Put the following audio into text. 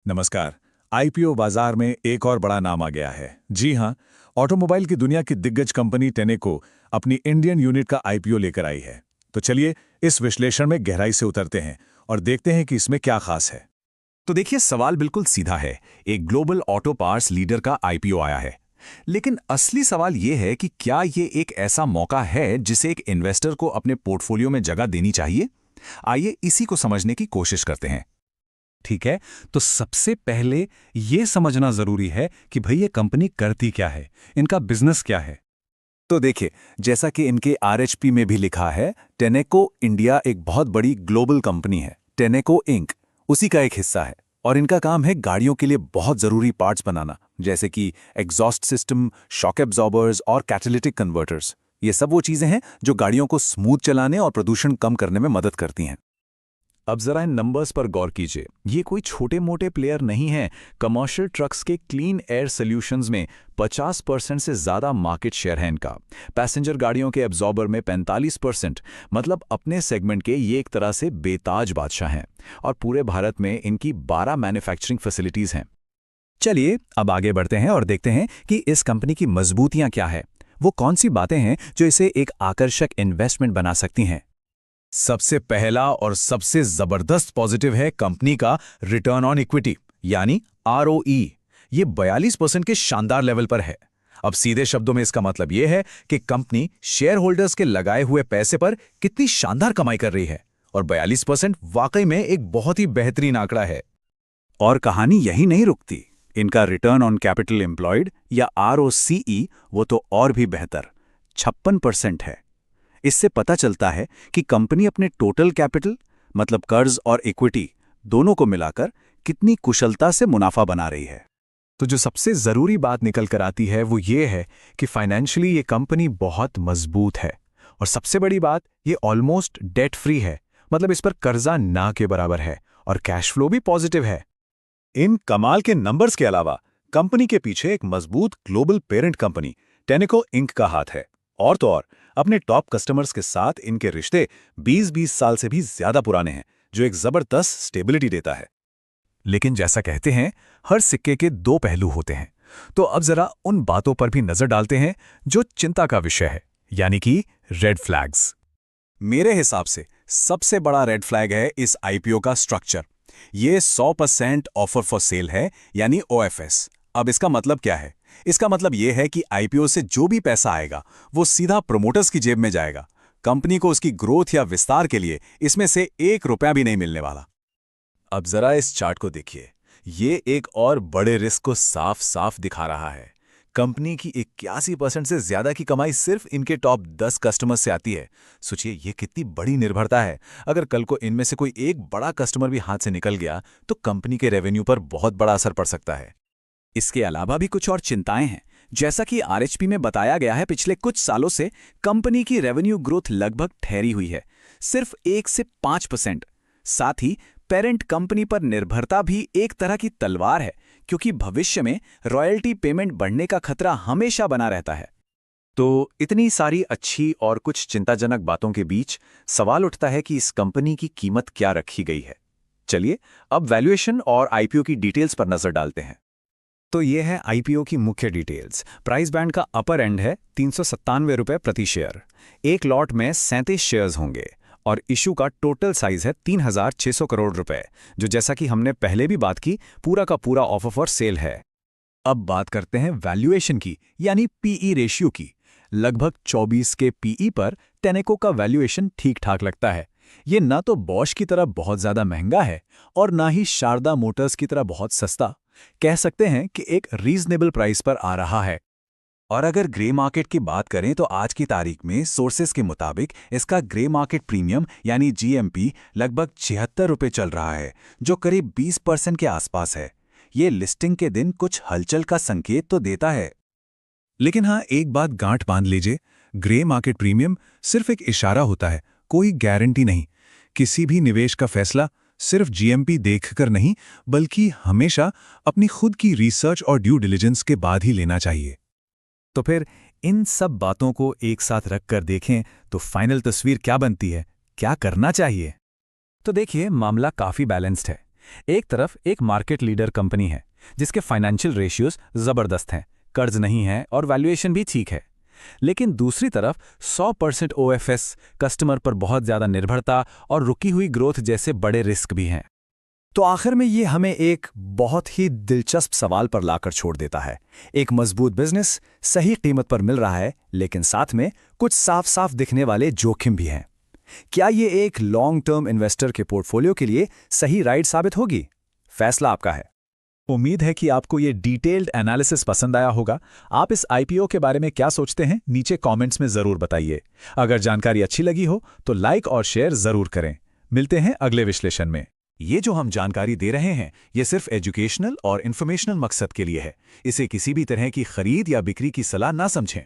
नमस्कार। आईपीओ बाजार में एक और बड़ा नाम आ गया है। जी हां, ऑटोमोबाइल की दुनिया की दिग्गज कंपनी टेनेको अपनी इंडियन यूनिट का आईपीओ लेकर आई है। तो चलिए इस विश्लेषण में गहराई से उतरते हैं और देखते हैं कि इसमें क्या खास है। तो देखिए, सवाल बिल्कुल सीधा है। एक ग्लोबल ऑटो पार्ट्स लीडर का आईपीओ आया है। लेकिन असली सवाल यह है कि क्या ये एक ऐसा मौका है जिसे एक इन्वेस्टर को अपने पोर्टफोलियो में जगह देनी चाहिए। आइए इसी को समझने की कोशिश करते हैं। ठीक है, तो सबसे पहले ये समझना जरूरी है कि भाई ये कंपनी करती क्या है, इनका बिजनेस क्या है। तो देखिए, जैसा कि इनके आरएचपी में भी लिखा है, टेनेको इंडिया एक बहुत बड़ी ग्लोबल कंपनी है। टेनेको इंक उसी का एक हिस्सा है और इनका काम है गाड़ियों के लिए बहुत जरूरी पार्ट्स बनाना, जैसे कि एग्जॉस्ट सिस्टम, शॉक एब्जॉर्बर्स और कैटालिटिक कन्वर्टर्स। ये सब वो चीजें हैं जो गाड़ियों को स्मूथ चलाने और प्रदूषण कम करने में मदद करती हैं। अब जरा इन नंबर्स पर गौर कीजिए। ये कोई छोटे मोटे प्लेयर नहीं हैं। कमर्शियल ट्रक्स के क्लीन एयर सॉल्यूशंस में 50% से ज्यादा मार्केट शेयर है इनका। पैसेंजर गाड़ियों के एब्जॉर्बर में 45%। मतलब अपने सेगमेंट के ये एक तरह से बेताज बादशाह हैं। और पूरे भारत में इनकी 12 मैन्युफैक्चरिंग फैसिलिटीज हैं। चलिए अब आगे बढ़ते हैं और देखते हैं कि इस कंपनी की मजबूतियां क्या है। वो कौन सी बातें हैं जो इसे एक आकर्षक इन्वेस्टमेंट बना सकती हैं। सबसे पहला और सबसे जबरदस्त पॉजिटिव है कंपनी का रिटर्न ऑन इक्विटी यानी आरओई। ये 42% के शानदार लेवल पर है। अब सीधे शब्दों में इसका मतलब यह है कि कंपनी शेयर होल्डर्स के लगाए हुए पैसे पर कितनी शानदार कमाई कर रही है और 42% वाकई में एक बहुत ही बेहतरीन आंकड़ा है। और कहानी यही नहीं रुकती। इनका रिटर्न ऑन कैपिटल एम्प्लॉयड या आरओसीई वो तो और भी बेहतर 56% है। इससे पता चलता है कि कंपनी अपने टोटल कैपिटल मतलब कर्ज और इक्विटी दोनों को मिलाकर कितनी कुशलता से मुनाफा बना रही है। तो जो सबसे जरूरी बात निकल कर आती है वो ये है कि फाइनेंशियली ये कंपनी बहुत मजबूत है। और सबसे बड़ी बात, ये ऑलमोस्ट डेट फ्री है। मतलब इस पर कर्जा ना के बराबर है और कैश फ्लो भी पॉजिटिव है। इन कमाल के नंबर्स के अलावा कंपनी के पीछे एक मजबूत global parent company Tenneco Inc का हाथ है। और तो और अपने टॉप कस्टमर्स के साथ इनके रिश्ते 20-20 साल से भी ज्यादा पुराने हैं, जो एक जबरदस्त स्टेबिलिटी देता है। लेकिन जैसा कहते हैं, हर सिक्के के दो पहलू होते हैं। तो अब जरा उन बातों पर भी नजर डालते हैं जो चिंता का विषय है, यानी कि रेड फ्लैग्स। मेरे हिसाब से सबसे बड़ा रेड फ्लैग है इस आईपीओ का स्ट्रक्चर। ये 100% ऑफर फॉर सेल है यानी ओएफएस। अब इसका मतलब क्या है? इसका मतलब यह है कि आईपीओ से जो भी पैसा आएगा वो सीधा प्रोमोटर्स की जेब में जाएगा। कंपनी को उसकी ग्रोथ या विस्तार के लिए इसमें से 1 रुपया भी नहीं मिलने वाला। अब जरा इस चार्ट को देखिए। ये एक और बड़े रिस्क को साफ साफ दिखा रहा है। कंपनी की 81% से ज्यादा की कमाई सिर्फ इनके टॉप 10 कस्टमर्स से आती है। सोचिए ये कितनी बड़ी निर्भरता है। अगर कल को इनमें से कोई एक बड़ा कस्टमर भी हाथ से निकल गया तो कंपनी के रेवेन्यू पर बहुत बड़ा असर पड़ सकता है। इसके अलावा भी कुछ और चिंताएं हैं। जैसा कि आरएचपी में बताया गया है, पिछले कुछ सालों से कंपनी की रेवेन्यू ग्रोथ लगभग ठहरी हुई है, सिर्फ 1 से 5%। साथ ही पेरेंट कंपनी पर निर्भरता भी एक तरह की तलवार है, क्योंकि भविष्य में रॉयल्टी पेमेंट बढ़ने का खतरा हमेशा बना रहता है। तो इतनी सारी अच्छी और कुछ चिंताजनक बातों के बीच सवाल उठता है कि इस कंपनी की कीमत क्या रखी गई है। चलिए अब वैल्यूएशन और आईपीओ की डिटेल्स पर नजर डालते हैं। तो ये है आईपीओ की मुख्य डिटेल्स। प्राइस बैंड का अपर एंड है 397 रुपये प्रति शेयर। एक लॉट में 37 शेयर्स होंगे और इशू का टोटल साइज है 3600 करोड़ रुपए, जो जैसा कि हमने पहले भी बात की पूरा का पूरा ऑफर फॉर सेल है। अब बात करते हैं वैल्यूएशन की, यानी पीई रेशियो की। लगभग 24 के पीई पर टेनेको का वैल्यूएशन ठीक ठाक लगता है। ये ना तो बॉश की तरह बहुत ज्यादा महंगा है और ना ही शारदा मोटर्स की तरह बहुत सस्ता। कह सकते हैं कि एक रीजनेबल प्राइस पर आ रहा है। और अगर ग्रे मार्केट की बात करें तो आज की तारीख में सोर्सेस के मुताबिक इसका ग्रे मार्केट प्रीमियम यानी जीएमपी लगभग 76 रुपये चल रहा है, जो करीब 20% के आसपास है। ये लिस्टिंग के दिन कुछ हलचल का संकेत तो देता है। लेकिन हाँ, एक बात गांठ बांध लीजिए, ग्रे मार्केट प्रीमियम सिर्फ एक इशारा होता है, कोई गारंटी नहीं। किसी भी निवेश का फैसला सिर्फ जीएमपी देखकर नहीं, बल्कि हमेशा अपनी खुद की रिसर्च और ड्यू डिलिजेंस के बाद ही लेना चाहिए। तो फिर इन सब बातों को एक साथ रखकर देखें तो फाइनल तस्वीर क्या बनती है, क्या करना चाहिए? तो देखिए, मामला काफी बैलेंस्ड है। एक तरफ एक मार्केट लीडर कंपनी है जिसके फाइनेंशियल रेशियोज जबरदस्त हैं, कर्ज नहीं है और वैल्यूएशन भी ठीक है। लेकिन दूसरी तरफ 100% OFS, कस्टमर पर बहुत ज्यादा निर्भरता और रुकी हुई ग्रोथ जैसे बड़े रिस्क भी हैं। तो आखिर में ये हमें एक बहुत ही दिलचस्प सवाल पर लाकर छोड़ देता है। एक मजबूत बिजनेस सही कीमत पर मिल रहा है, लेकिन साथ में कुछ साफ साफ दिखने वाले जोखिम भी हैं। क्या ये एक लॉन्ग टर्म इन्वेस्टर के पोर्टफोलियो के लिए सही राइड साबित होगी? फैसला आपका है। उम्मीद है कि आपको ये डिटेल्ड एनालिसिस पसंद आया होगा। आप इस IPO के बारे में क्या सोचते हैं, नीचे कमेंट्स में जरूर बताइए। अगर जानकारी अच्छी लगी हो तो लाइक और शेयर जरूर करें। मिलते हैं अगले विश्लेषण में। ये जो हम जानकारी दे रहे हैं ये सिर्फ एजुकेशनल और इन्फॉर्मेशनल मकसद के लिए है। इसे किसी भी तरह की खरीद या बिक्री की सलाह ना समझें।